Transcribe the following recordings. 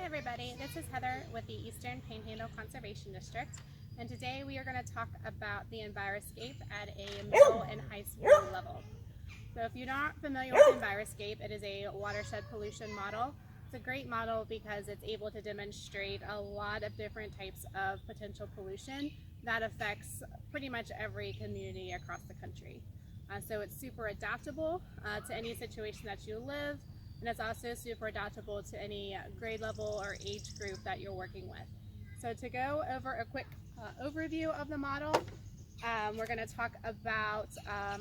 Hi everybody, this is Heather with the Eastern Panhandle Conservation District, and today we are going to talk about the EnviroScape at a middle and high school level. So if you're not familiar with EnviroScape, it is a watershed pollution model. It's a great model because it's able to demonstrate a lot of different types of potential pollution that affects pretty much every community across the country. So it's super adaptable to any situation that you live, and it's also super adaptable to any grade level or age group that you're working with. So to go over a quick overview of the model, we're going to talk about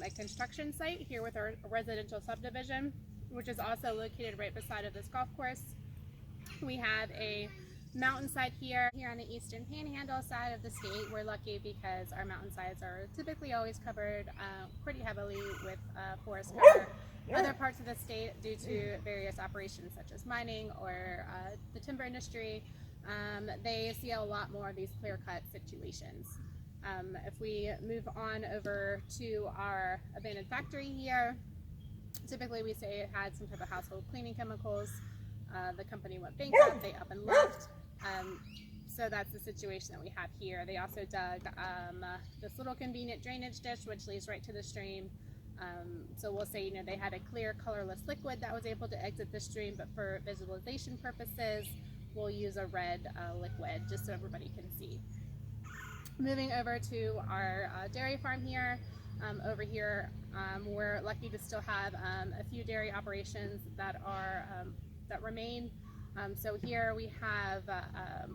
a construction site here with our residential subdivision, which is also located right beside of this golf course. We have a mountainside here on the Eastern Panhandle side of the state. We're lucky because our mountainsides are typically always covered pretty heavily with forest cover. Other parts of the state, due to various operations such as mining or the timber industry, they see a lot more of these clear-cut situations. If we move on over to our abandoned factory here, typically we say it had some type of household cleaning chemicals. The company went bankrupt, they up and left. So that's the situation that we have here. They also dug this little convenient drainage ditch which leads right to the stream. So we'll say, they had a clear colorless liquid that was able to exit the stream, but for visualization purposes, we'll use a red liquid just so everybody can see. Moving over to our dairy farm here. Over here, we're lucky to still have a few dairy operations that are that remain. So here we have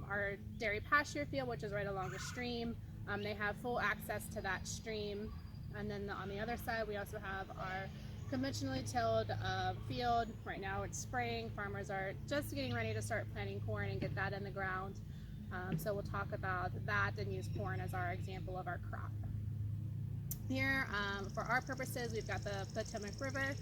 our dairy pasture field, which is right along the stream. They have full access to that stream. And then on the other side, we also have our conventionally tilled field. Right now it's spring. Farmers are just getting ready to start planting corn and get that in the ground. So we'll talk about that and use corn as our example of our crop. Here, for our purposes, we've got the Potomac River.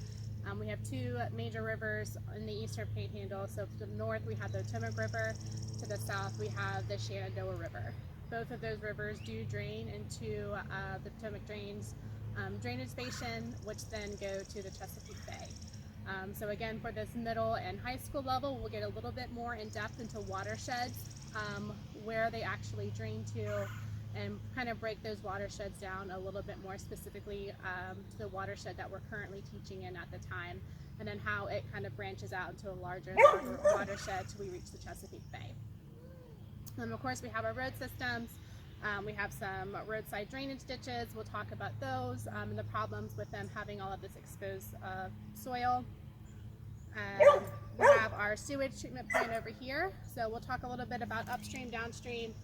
We have two major rivers in the Eastern Panhandle. So to the north, we have the Potomac River. To the south, we have the Shenandoah River. Both of those rivers do drain into the Potomac Drains drainage basin, which then go to the Chesapeake Bay. So again, for this middle and high school level, we'll get a little bit more in depth into watersheds, where they actually drain to, and kind of break those watersheds down a little bit more specifically to the watershed that we're currently teaching in at the time, and then how it kind of branches out into a larger watershed till we reach the Chesapeake Bay. Of course, we have our road systems. We have some roadside drainage ditches. We'll talk about those and the problems with them having all of this exposed soil. We have our sewage treatment plant over here. So we'll talk a little bit about upstream, downstream,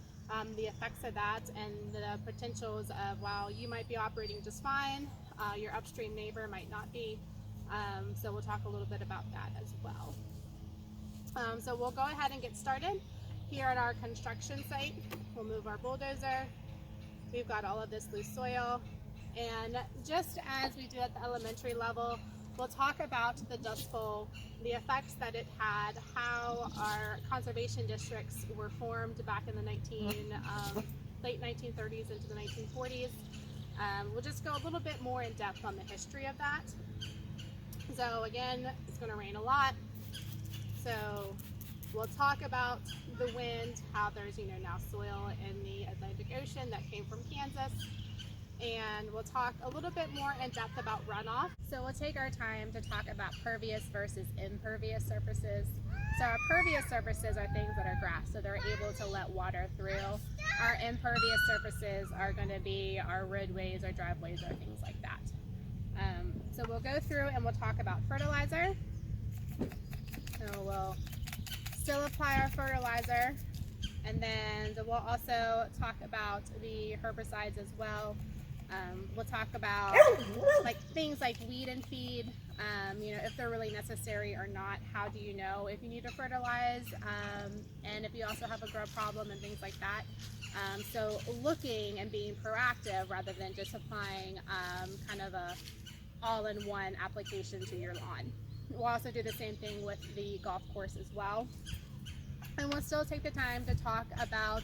the effects of that, and the potentials of, while you might be operating just fine, your upstream neighbor might not be. So we'll talk a little bit about that as well. So we'll go ahead and get started. Here at our construction site, we'll move our bulldozer. We've got all of this loose soil, and just as we do at the elementary level, we'll talk about the Dust Bowl, the effects that it had, how our conservation districts were formed back in the late 1930s into the 1940s. We'll just go a little bit more in depth on the history of that. So again, it's going to rain a lot. So we'll talk about the wind, how there's now soil in the Atlantic Ocean that came from Kansas, and we'll talk a little bit more in depth about runoff. So we'll take our time to talk about pervious versus impervious surfaces. So our pervious surfaces are things that are grass, so they're able to let water through. Our impervious surfaces are going to be our roadways, our driveways, or things like that. So we'll go through and we'll talk about fertilizer. So we'll still apply our fertilizer, and then we'll also talk about the herbicides as well. We'll talk about things like weed and feed, if they're really necessary or not. How do you know if you need to fertilize, and if you also have a grub problem and things like that. So looking and being proactive rather than just applying kind of a all-in-one application to your lawn. We'll also do the same thing with the golf course as well. And we'll still take the time to talk about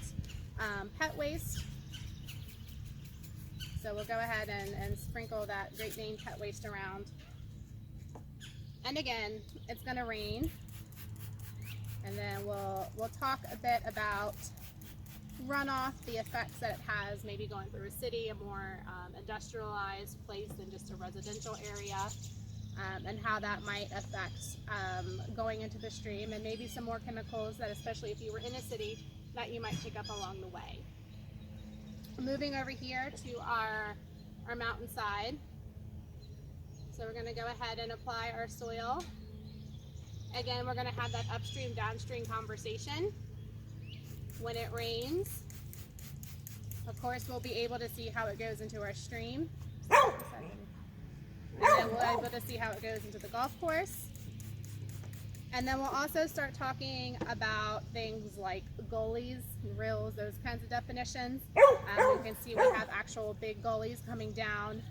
pet waste. So we'll go ahead and sprinkle that Great Dane pet waste around. And again, it's going to rain. And then we'll talk a bit about runoff, the effects that it has, maybe going through a city, a more industrialized place than just a residential area, and how that might affect going into the stream, and maybe some more chemicals that, especially if you were in a city, that you might pick up along the way. Moving over here to our mountainside. So we're going to go ahead and apply our soil. Again, we're going to have that upstream, downstream conversation. When it rains, of course, we'll be able to see how it goes into our stream. And then we'll be able to see how it goes into the golf course. And then we'll also start talking about things like gullies, rills, those kinds of definitions. You can see we have actual big gullies coming down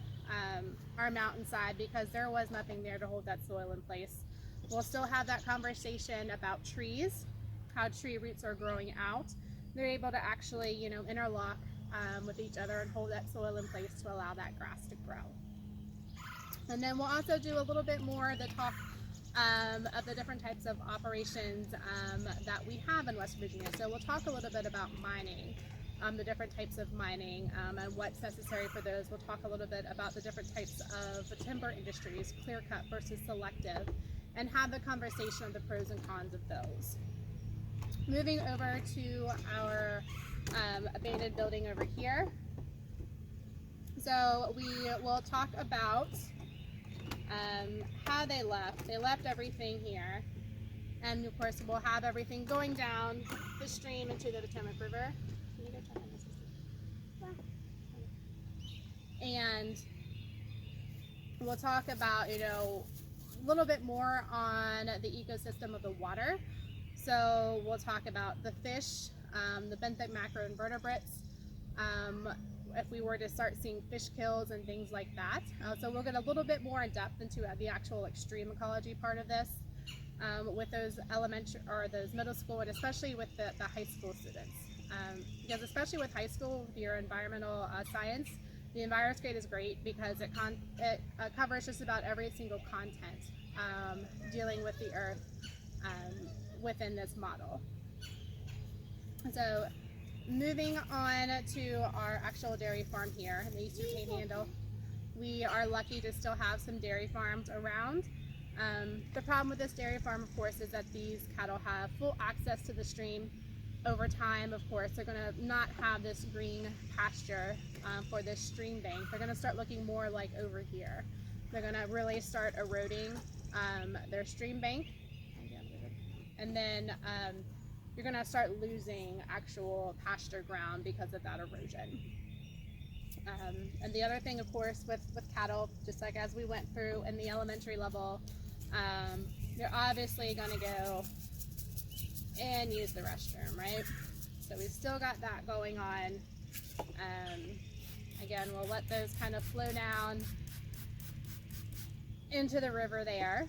our mountainside because there was nothing there to hold that soil in place. We'll still have that conversation about trees, how tree roots are growing out. They're able to actually, interlock with each other and hold that soil in place to allow that grass to grow. And then we'll also do a little bit more of the talk of the different types of operations that we have in West Virginia. So we'll talk a little bit about mining, the different types of mining and what's necessary for those. We'll talk a little bit about the different types of timber industries, clear cut versus selective, and have the conversation of the pros and cons of those. Moving over to our abandoned building over here. So we will talk about how they left. They left everything here. And of course, we'll have everything going down the stream into the Potomac River. Can you go check on this? And we'll talk about, a little bit more on the ecosystem of the water. So we'll talk about the fish, the benthic macroinvertebrates, if we were to start seeing fish kills and things like that. So we'll get a little bit more in depth into the actual extreme ecology part of this with those elementary or those middle school, and especially with the high school students. Because especially with high school, with your environmental science, the EnviroScape is great because it covers just about every single content dealing with the earth within this model. So moving on to our actual dairy farm here in the Eastern Panhandle, we are lucky to still have some dairy farms around. The problem with this dairy farm, of course, is that these cattle have full access to the stream. Over time, of course, they're going to not have this green pasture for this stream bank. They're going to start looking more like over here. They're going to really start eroding their stream bank, and then you're going to start losing actual pasture ground because of that erosion. And the other thing, of course, with cattle, just like as we went through in the elementary level, you're obviously going to go and use the restroom, right? So we've still got that going on. Again, we'll let those kind of flow down into the river there.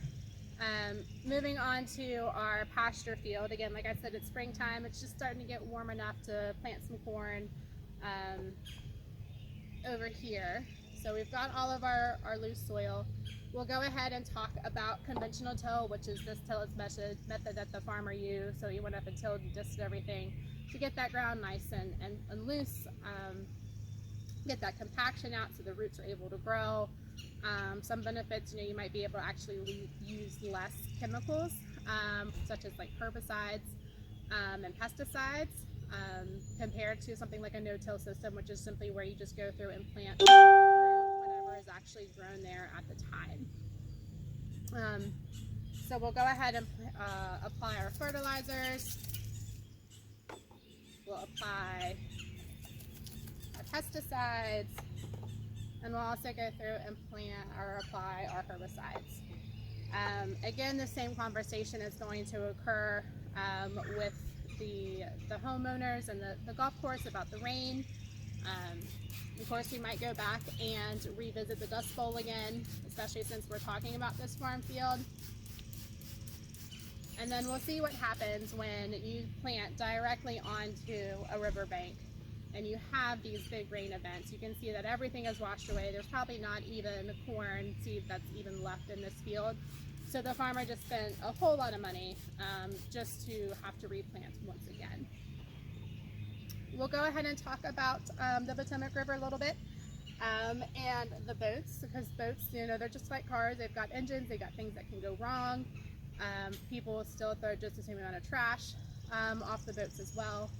Moving on to our pasture field. Again, like I said, it's springtime. It's just starting to get warm enough to plant some corn over here. So we've got all of our loose soil. We'll go ahead and talk about conventional till, which is this tillage method that the farmer used. So he went up and tilled and disted everything to get that ground nice and loose, get that compaction out so the roots are able to grow. Some benefits, you might be able to actually use less chemicals, such as like herbicides and pesticides, compared to something like a no-till system, which is simply where you just go through and plant whatever is actually grown there at the time. So we'll go ahead and apply our fertilizers. We'll apply our pesticides. And we'll also go through and plant or apply our herbicides. Again, the same conversation is going to occur with the homeowners and the golf course about the rain. Of course, we might go back and revisit the Dust Bowl again, especially since we're talking about this farm field. And then we'll see what happens when you plant directly onto a riverbank and you have these big rain events. You can see that everything is washed away. There's probably not even corn seed that's even left in this field. So the farmer just spent a whole lot of money just to have to replant once again. We'll go ahead and talk about the Potomac River a little bit and the boats, because boats, you know, they're just like cars. They've got engines, they've got things that can go wrong. People still throw just the same amount of trash off the boats as well.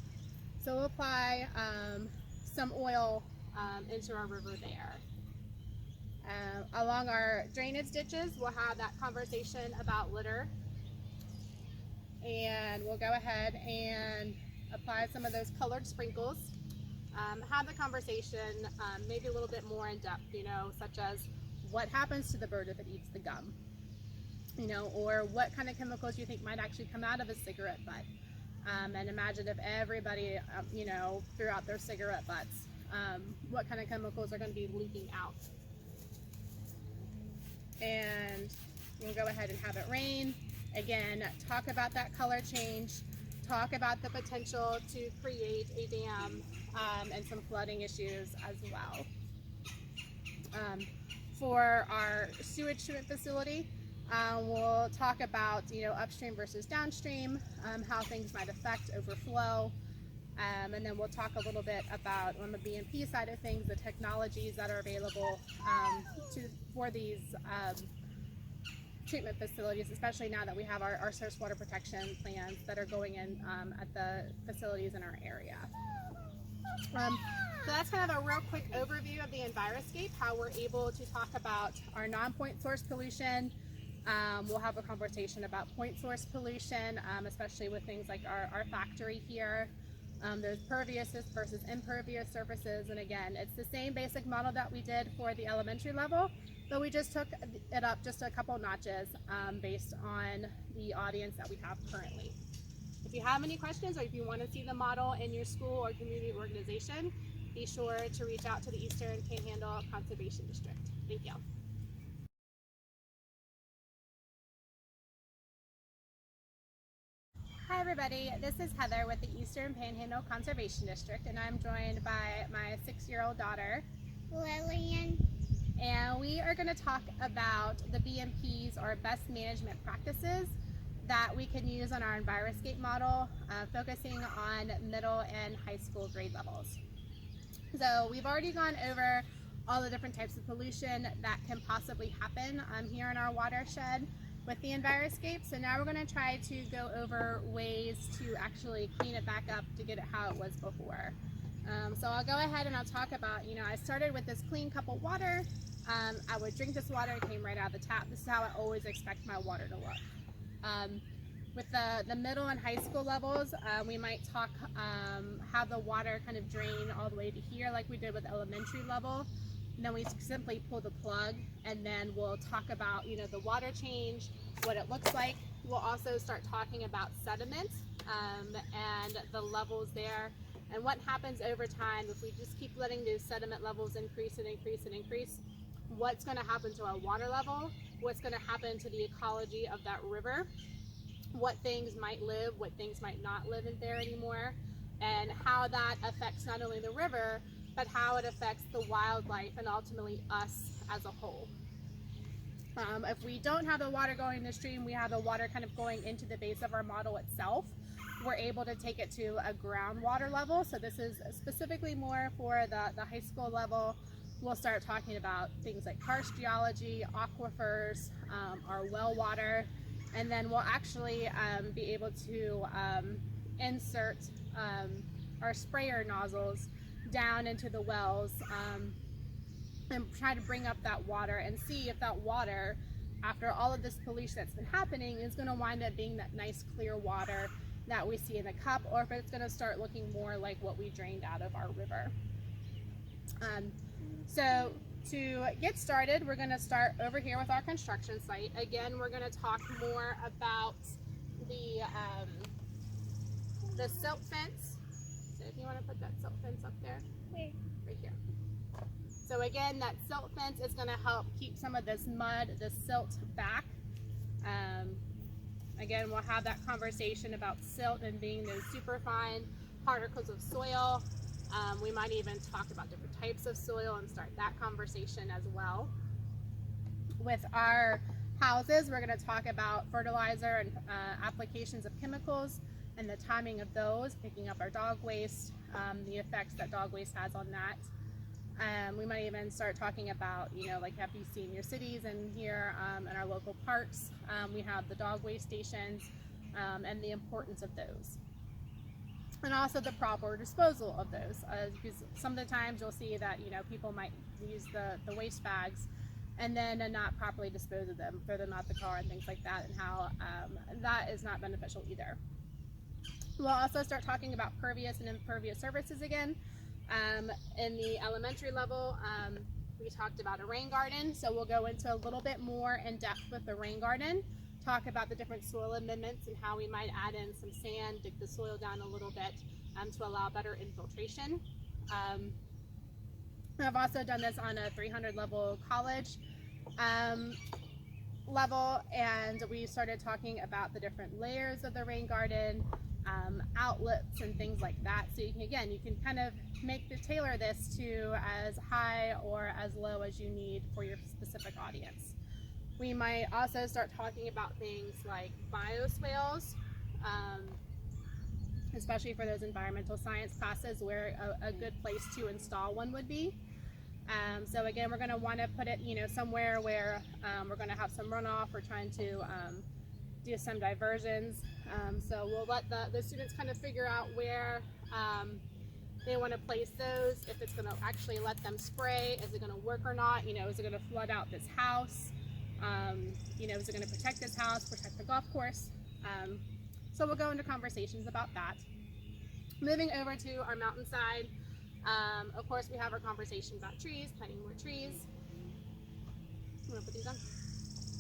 So we'll apply some oil into our river there. Along our drainage ditches, we'll have that conversation about litter. And we'll go ahead and apply some of those colored sprinkles. Have the conversation maybe a little bit more in depth, you know, such as what happens to the bird if it eats the gum, you know, or what kind of chemicals you think might actually come out of a cigarette butt. And imagine if everybody, you know, threw out their cigarette butts, what kind of chemicals are going to be leaking out. And we'll go ahead and have it rain. Again, talk about that color change, talk about the potential to create a dam and some flooding issues as well. For our sewage treatment facility, we'll talk about, you know, upstream versus downstream, how things might affect overflow, and then we'll talk a little bit about, on the BMP side of things, the technologies that are available for these treatment facilities, especially now that we have our source water protection plans that are going in at the facilities in our area. So that's kind of a real quick overview of the EnviroScape, how we're able to talk about our non-point source pollution. We'll have a conversation about point source pollution, especially with things like our factory here. There's pervious versus impervious surfaces, and again, it's the same basic model that we did for the elementary level, but we just took it up just a couple notches based on the audience that we have currently. If you have any questions, or if you want to see the model in your school or community organization, be sure to reach out to the Eastern Panhandle Conservation District. Thank you. Hi everybody, this is Heather with the Eastern Panhandle Conservation District, and I'm joined by my 6-year-old daughter, Lillian. And we are going to talk about the BMPs, or best management practices, that we can use on our EnviroScape model, focusing on middle and high school grade levels. So we've already gone over all the different types of pollution that can possibly happen here in our watershed with the EnviroScape. So now we're going to try to go over ways to actually clean it back up to get it how it was before. So I'll go ahead and I'll talk about, you know, I started with this clean cup of water. I would drink this water, it came right out of the tap. This is how I always expect my water to look. With the middle and high school levels, we might talk have the water kind of drain all the way to here like we did with elementary level. And then we simply pull the plug, and then we'll talk about, you know, the water change, what it looks like. We'll also start talking about sediment and the levels there, and what happens over time if we just keep letting those sediment levels increase and increase and increase. What's going to happen to our water level? What's going to happen to the ecology of that river? What things might live, what things might not live in there anymore, and how that affects not only the river, but how it affects the wildlife and ultimately us as a whole. If we don't have the water going in the stream, we have the water kind of going into the base of our model itself. We're able to take it to a groundwater level. So this is specifically more for the high school level. We'll start talking about things like karst geology, aquifers, our well water, and then we'll actually be able to insert our sprayer nozzles down into the wells and try to bring up that water and see if that water, after all of this pollution that's been happening, is going to wind up being that nice clear water that we see in the cup, or if it's going to start looking more like what we drained out of our river. So to get started, we're going to start over here with our construction site. Again, we're going to talk more about the silt fence. So if you want to put that silt fence up there, right here. So again, that silt fence is going to help keep some of this mud, the silt back. Again, we'll have that conversation about silt and being those super fine particles of soil. We might even talk about different types of soil and start that conversation as well. With our houses, we're going to talk about fertilizer and applications of chemicals and the timing of those, picking up our dog waste, the effects that dog waste has on that. We might even start talking about, like have you seen your cities and here in our local parks, we have the dog waste stations and the importance of those. And also the proper disposal of those, because some of the times you'll see that, people might use the waste bags and then not properly dispose of them, throw them out the car and things like that, and how that is not beneficial either. We'll also start talking about pervious and impervious surfaces again. In the elementary level, we talked about a rain garden, so we'll go into a little bit more in depth with the rain garden, talk about the different soil amendments and how we might add in some sand, dig the soil down a little bit to allow better infiltration. I've also done this on a 300 level college level, and we started talking about the different layers of the rain garden, outlets and things like that. So you can kind of tailor this to as high or as low as you need for your specific audience. We might also start talking about things like bioswales, especially for those environmental science classes where a good place to install one would be. So again, we're going to want to put it, somewhere where we're going to have some runoff. We're trying to do some diversions. So we'll let the students kind of figure out where they want to place those, if it's going to actually let them spray, is it going to work or not, is it going to flood out this house, is it going to protect this house, protect the golf course. So we'll go into conversations about that. Moving over to our mountainside, of course we have our conversation about trees, planting more trees. I'm going to put these on.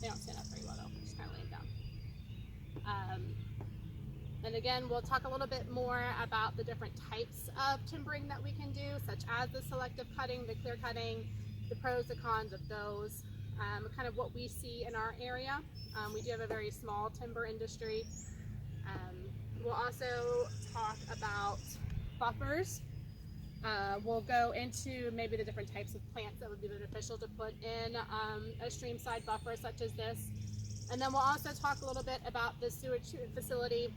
They don't stand up very well though, I'm just kind of laying down. And again, we'll talk a little bit more about the different types of timbering that we can do, such as the selective cutting, the clear cutting, the pros and cons of those, kind of what we see in our area. We do have a very small timber industry. We'll also talk about buffers. We'll go into maybe the different types of plants that would be beneficial to put in a streamside buffer such as this. And then we'll also talk a little bit about the sewage facility,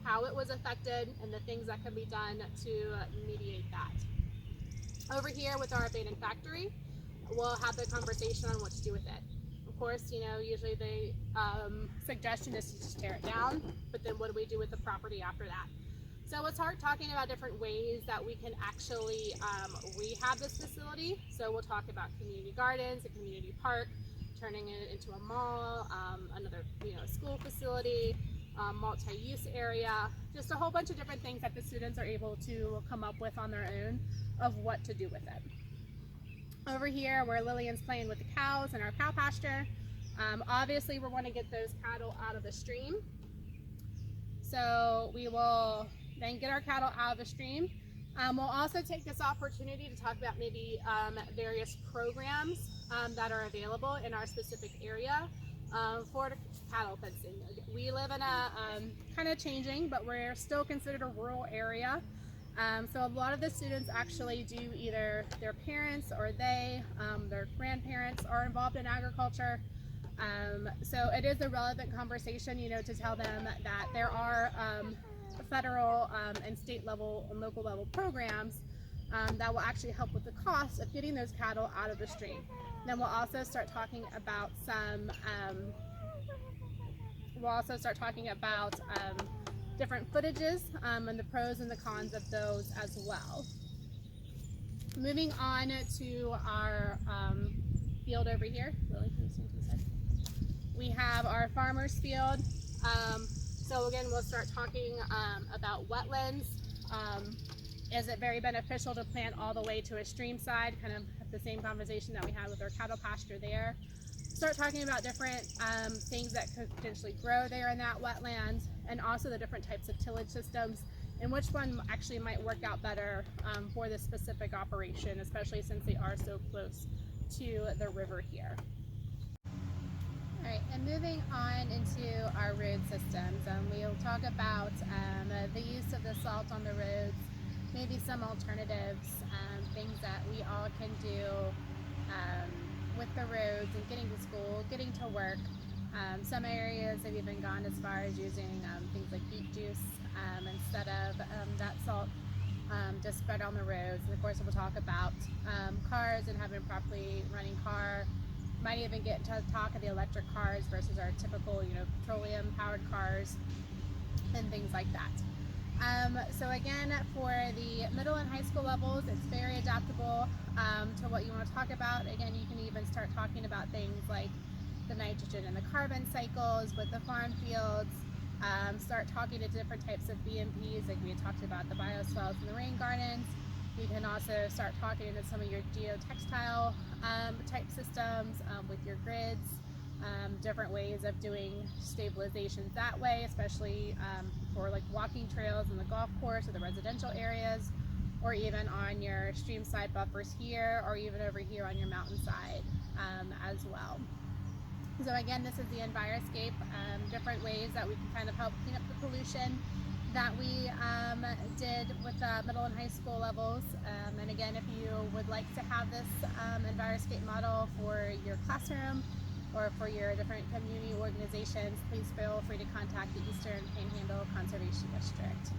how it was affected, and the things that can be done to mediate that. Over here with our abandoned factory, we'll have the conversation on what to do with it. Of course, usually the suggestion is to just tear it down, but then what do we do with the property after that? So we'll start talking about different ways that we can actually rehab this facility. So we'll talk about community gardens, a community park, turning it into a mall, another school facility, multi-use area, just a whole bunch of different things that the students are able to come up with on their own of what to do with it. Over here where Lillian's playing with the cows in our cow pasture, obviously we want to get those cattle out of the stream. So we will then get our cattle out of the stream. We'll also take this opportunity to talk about maybe various programs that are available in our specific area for cattle fencing. We live in a kind of changing, but we're still considered a rural area. So a lot of the students actually do either their parents or their grandparents are involved in agriculture. So it is a relevant conversation, to tell them that there are federal and state level and local level programs that will actually help with the cost of getting those cattle out of the stream. Then we'll also start talking about different footages and the pros and the cons of those as well. Moving on to our field over here. Really, can you stand to the side? We have our farmer's field. So again, we'll start talking about wetlands. Is it very beneficial to plant all the way to a stream side? Kind of the same conversation that we had with our cattle pasture there. Start talking about different things that could potentially grow there in that wetland, and also the different types of tillage systems, and which one actually might work out better for this specific operation, especially since they are so close to the river here. All right, and moving on into our road systems, we'll talk about the use of the salt on the roads, maybe some alternatives, things that we all can do with the roads and getting to school, getting to work, Some areas have even gone as far as using things like beet juice instead of that salt to spread on the roads. And of course, we'll talk about cars and having a properly running car. Might even get to talk of the electric cars versus our typical, petroleum-powered cars and things like that. So again, for the middle and high school levels, it's very adaptable to what you want to talk about. Again, you can even start talking about things like the nitrogen and the carbon cycles with the farm fields. Start talking to different types of BMPs, like we had talked about the bioswales and the rain gardens. You can also start talking into some of your geotextile type systems with your grids, different ways of doing stabilizations that way, especially for like walking trails in the golf course or the residential areas, or even on your stream side buffers here, or even over here on your mountainside as well. So again, this is the EnviroScape, different ways that we can kind of help clean up the pollution that we did with the middle and high school levels. And again, if you would like to have this EnviroScape model for your classroom or for your different community organizations, please feel free to contact the Eastern Panhandle Conservation District.